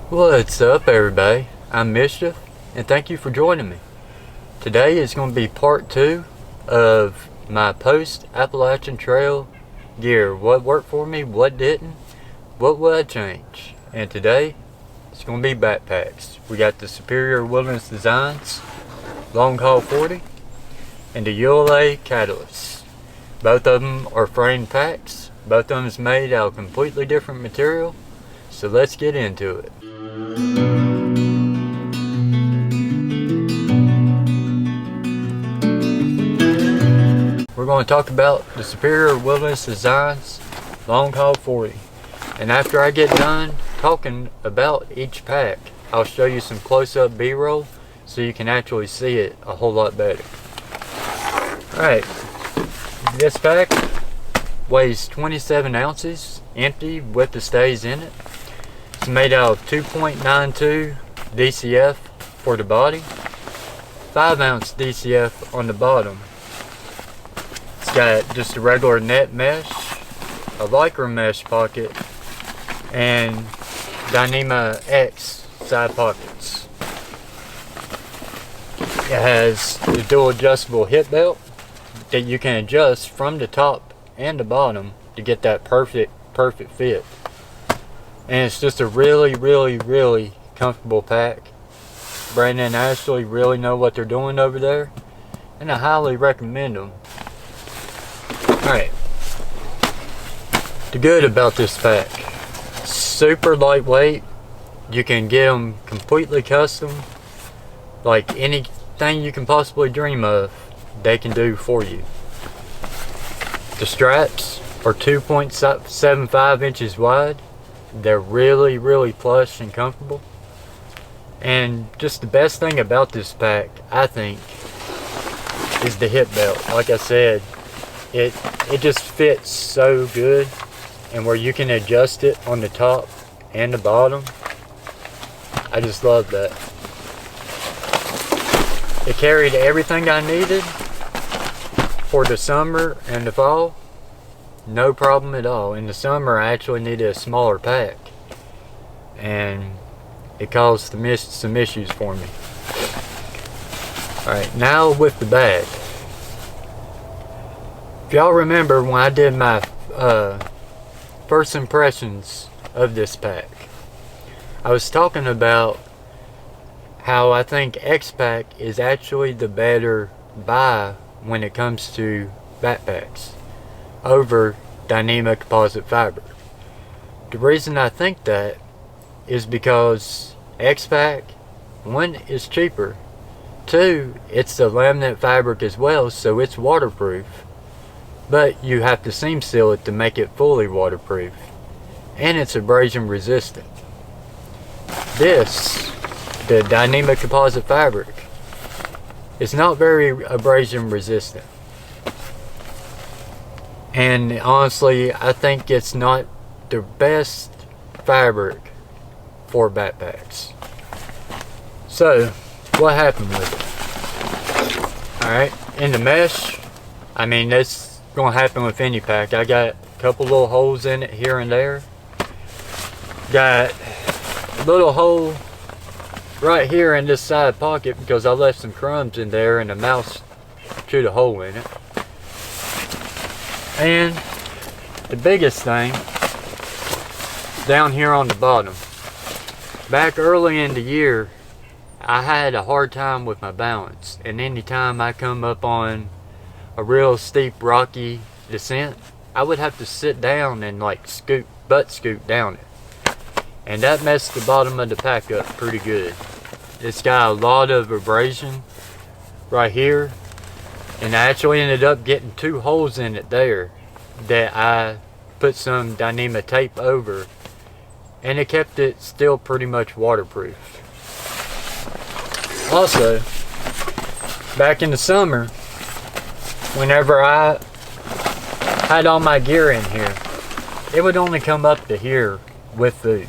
What's up, everybody? I'm Mischief, and thank you for joining me. Today is going to be part 2 of my post-Appalachian Trail gear. What worked for me, what didn't, what would I change? And today, it's going to be backpacks. We got the Superior Wilderness Designs Long Haul 40 and the ULA Catalyst. Both of them are frame packs. Both of them is made out of completely different material. So let's get into it. We're going to talk about the Superior Wilderness Designs Long Haul 40. And after I get done talking about each pack, I'll show you some close-up B-roll so you can actually see it a whole lot better. Alright, this pack weighs 27 ounces, empty with the stays in it. It's made out of 2.92 DCF for the body, 5 ounce DCF on the bottom. It's got just a regular net mesh, a lycra mesh pocket, and Dyneema X side pockets. It has the dual adjustable hip belt that you can adjust from the top and the bottom to get that perfect fit. And it's just a really comfortable pack. Brandon and Ashley really know what they're doing over there, and I highly recommend them. Alright, the good about this pack: super lightweight. You can get them completely custom, like anything you can possibly dream of, they can do for you. The straps are 2.75 inches wide. They're really plush and comfortable. And just the best thing about this pack, I think, is the hip belt. Like I said, it just fits so good, and where you can adjust it on the top and the bottom, I just love that. It carried everything I needed for the summer and the fall. No problem at all. In the summer, I actually needed a smaller pack, and it caused some issues for me. Alright, now with the bag. If y'all remember when I did my first impressions of this pack, I was talking about how I think X-Pack is actually the better buy when it comes to backpacks over Dyneema composite fiber. The reason I think that is because X-Pack, 1, is cheaper, 2, it's the laminate fabric as well, so it's waterproof, but you have to seam seal it to make it fully waterproof, and it's abrasion resistant. This, the Dyneema composite fabric, is not very abrasion resistant. And honestly, I think it's not the best fabric for backpacks. So, what happened with it? Alright, in the mesh, I mean, that's going to happen with any pack. I got a couple little holes in it here and there. Got a little hole right here in this side pocket because I left some crumbs in there and the mouse chewed a hole in it. And the biggest thing, down here on the bottom. Back early in the year, I had a hard time with my balance, and anytime I come up on a real steep rocky descent, I would have to sit down and like butt scoot down it. And that messed the bottom of the pack up pretty good. It's got a lot of abrasion right here, and I actually ended up getting 2 holes in it there that I put some Dyneema tape over, and it kept it still pretty much waterproof. Also, back in the summer, whenever I had all my gear in here, it would only come up to here with food.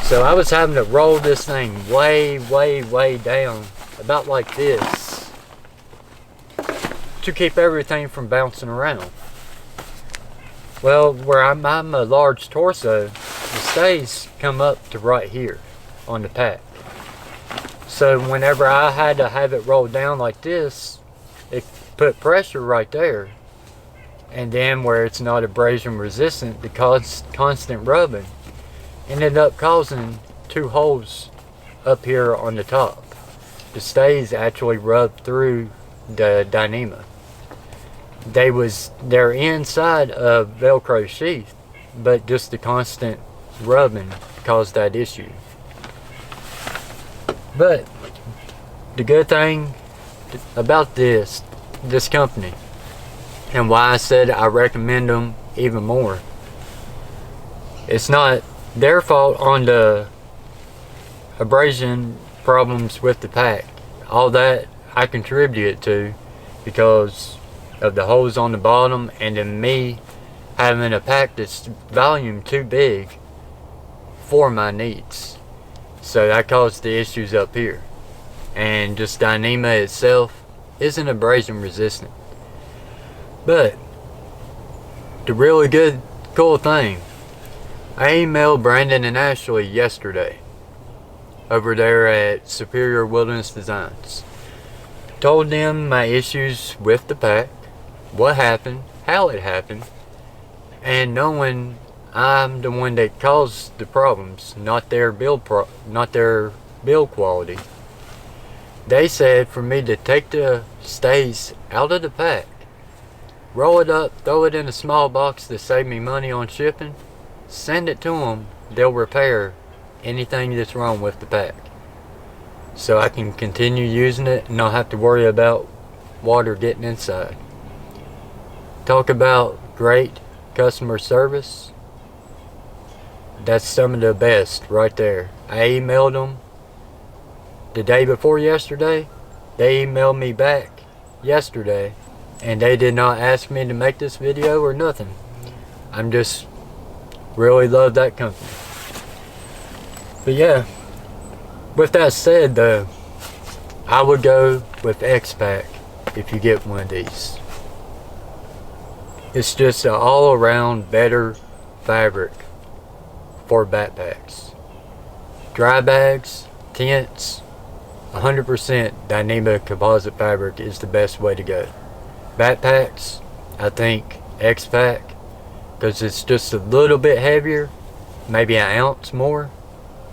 So I was having to roll this thing way down, about like this, to keep everything from bouncing around. Well, where I'm a large torso, the stays come up to right here on the pack. So whenever I had to have it rolled down like this, it put pressure right there. And then where it's not abrasion resistant, the constant rubbing ended up causing 2 holes up here on the top. The stays actually rubbed through the Dyneema. They're inside a Velcro sheath, but just the constant rubbing caused that issue. But the good thing about this company, and why I said I recommend them even more, it's not their fault on the abrasion problems with the pack. All that I contribute it to because of the holes on the bottom, and then me having a pack that's volume too big for my needs. So that caused the issues up here. And just Dyneema itself isn't abrasion resistant. But the really good cool thing, I emailed Brandon and Ashley yesterday over there at Superior Wilderness Designs. Told them my issues with the pack, what happened, how it happened, and knowing I'm the one that caused the problems, not their build quality. They said for me to take the stays out of the pack, roll it up, throw it in a small box to save me money on shipping, send it to them, they'll repair anything that's wrong with the pack. So I can continue using it and not have to worry about water getting inside. Talk about great customer service. That's some of the best right there. I emailed them the day before yesterday. They emailed me back yesterday, and they did not ask me to make this video or nothing. I'm just really love that company. But yeah, with that said though, I would go with X-Pack if you get one of these. It's just an all-around better fabric for backpacks. Dry bags, tents, 100% Dyneema composite fabric is the best way to go. Backpacks, I think X-Pack, because it's just a little bit heavier, maybe an ounce more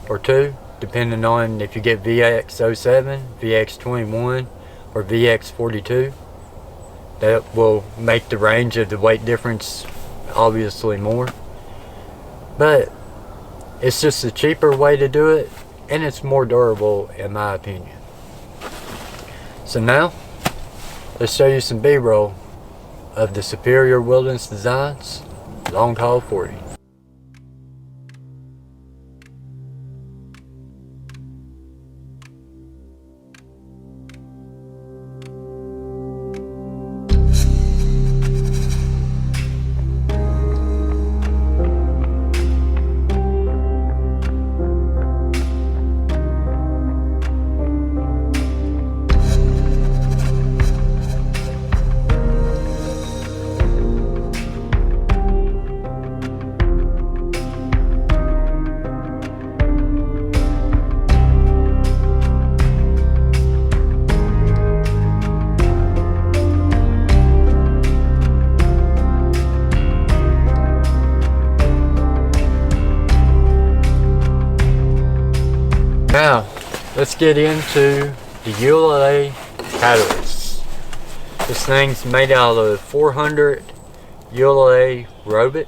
or 2, depending on if you get VX07, VX21, or VX42. That will make the range of the weight difference obviously more. But it's just a cheaper way to do it, and it's more durable in my opinion. So now, let's show you some B-roll of the Superior Wilderness Designs Long Haul 40. Now, let's get into the ULA Catalyst. This thing's made out of 400 ULA Robic.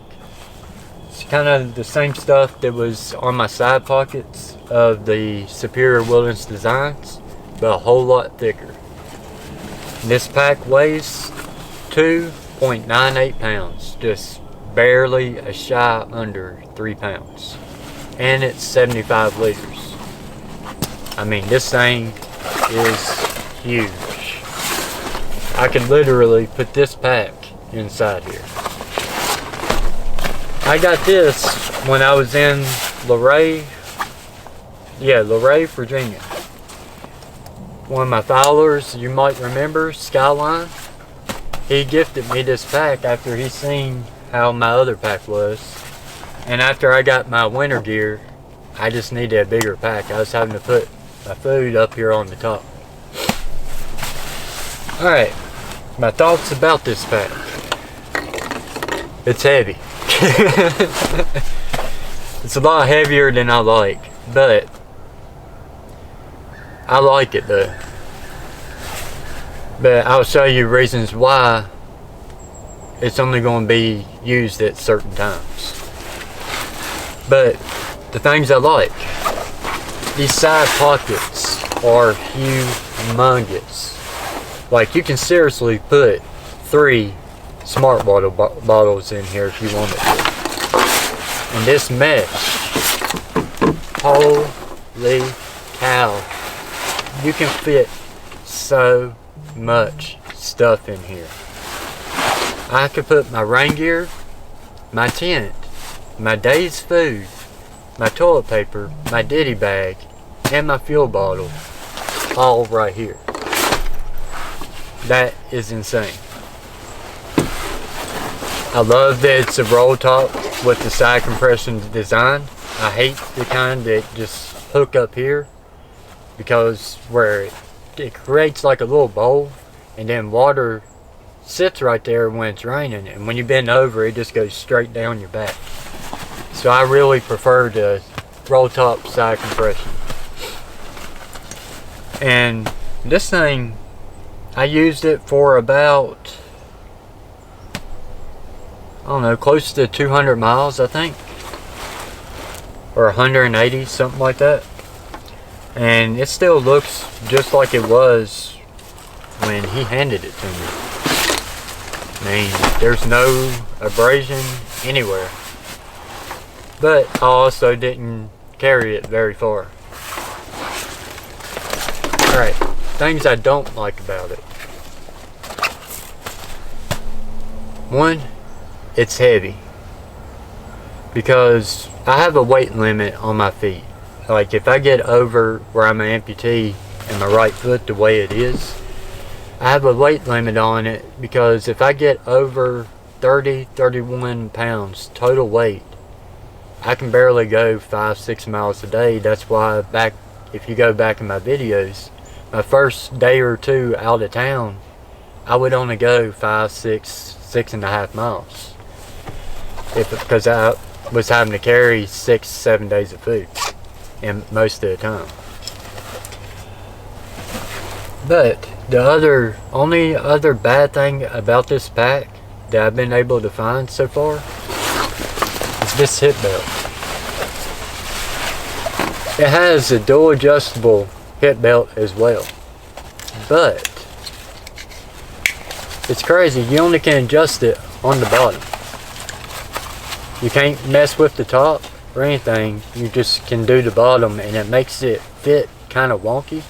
It's kind of the same stuff that was on my side pockets of the Superior Wilderness Designs, but a whole lot thicker. This pack weighs 2.98 pounds, just barely a shy under 3 pounds. And it's 75 liters. I mean, this thing is huge. I could literally put this pack inside here. I got this when I was in Luray, Virginia. One of my followers, you might remember, Skyline, he gifted me this pack after he seen how my other pack was. And after I got my winter gear, I just needed a bigger pack. I was having to put my food up here on the top. Alright, my thoughts about this pack. It's heavy. It's a lot heavier than I like, but I like it though. But I'll show you reasons why it's only going to be used at certain times. But the things I like, these side pockets are humongous. Like, you can seriously put 3 smart bottles in here if you wanted to. And this mesh, holy cow, you can fit so much stuff in here. I could put my rain gear, my tent, my day's food, my toilet paper, my ditty bag, and my fuel bottle all right here. That is insane. I love that it's a roll top with the side compression design. I hate the kind that just hook up here, because where it creates like a little bowl and then water sits right there when it's raining, and when you bend over it just goes straight down your back. So I really prefer the roll top side compression. And this thing, I used it for about, I don't know, close to 200 miles I think, or 180, something like that. And it still looks just like it was when he handed it to me. I mean, there's no abrasion anywhere. But I also didn't carry it very far. Alright, things I don't like about it. One, it's heavy. Because I have a weight limit on my feet. Like, if I get over where I'm an amputee and my right foot the way it is, I have a weight limit on it, because if I get over 31 pounds total weight, I can barely go 5-6 miles a day. That's why if you go back in my videos, my first day or two out of town, I would only go 6.5 miles. Because I was having to carry 6-7 days of food, and most of the time. But the only other bad thing about this pack that I've been able to find so far is this hip belt. It has a dual adjustable hip belt as well, but it's crazy, you only can adjust it on the bottom. You can't mess with the top or anything, you just can do the bottom, and it makes it fit kind of wonky.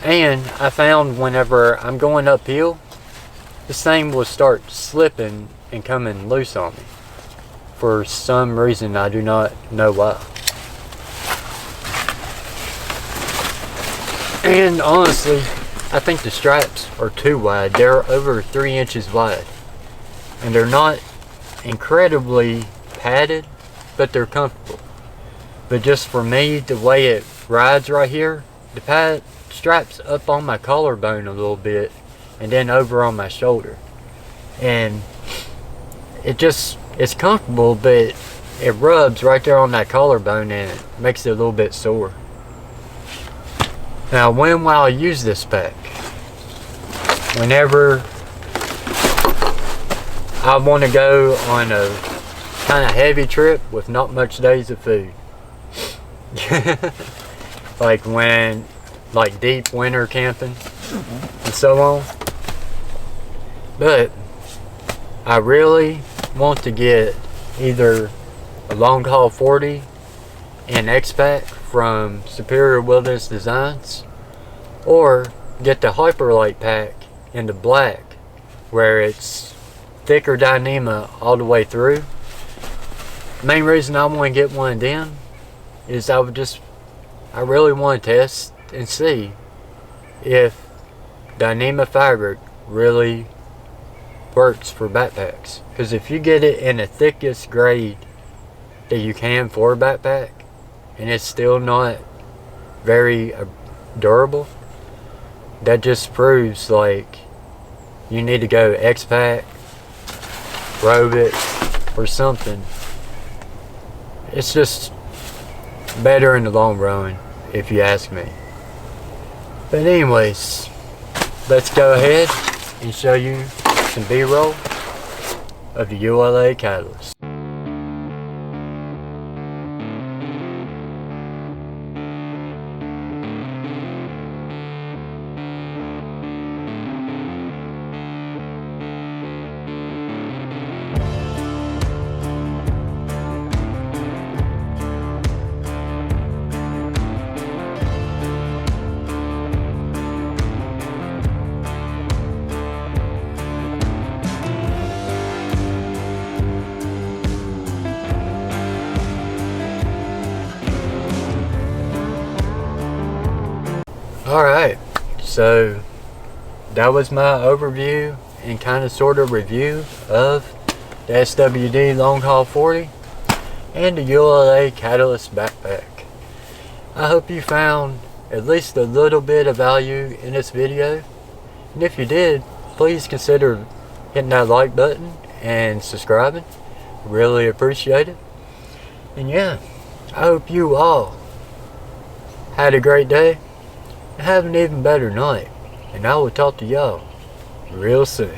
And I found whenever I'm going uphill, this thing will start slipping and coming loose on me. For some reason, I do not know why. And honestly, I think the straps are too wide. They're over 3 inches wide. And they're not incredibly padded, but they're comfortable. But just for me, the way it rides right here, the pad straps up on my collarbone a little bit, and then over on my shoulder. And it's comfortable, but it rubs right there on that collarbone and it makes it a little bit sore. Now, when will I use this pack? Whenever I want to go on a kind of heavy trip with not much days of food. like deep winter camping and so on. But I really want to get either a long haul 40 and X-Pack from Superior Wilderness Designs, or get the Hyperlight pack in the black, where it's thicker Dyneema all the way through. The main reason I want to get one of them is I really want to test and see if Dyneema fabric really works for backpacks. Because if you get it in the thickest grade that you can for a backpack, and it's still not very durable, that just proves like you need to go X-Pack, Robit, or something. It's just better in the long run, if you ask me. But anyways, let's go ahead and show you some B-roll of the ULA Catalyst. Alright, so that was my overview and kind of sort of review of the SWD Long Haul 40 and the ULA Catalyst backpack. I hope you found at least a little bit of value in this video, and if you did, please consider hitting that like button and subscribing. Really appreciate it. And yeah, I hope you all had a great day. Have an even better night, and I will talk to y'all real soon.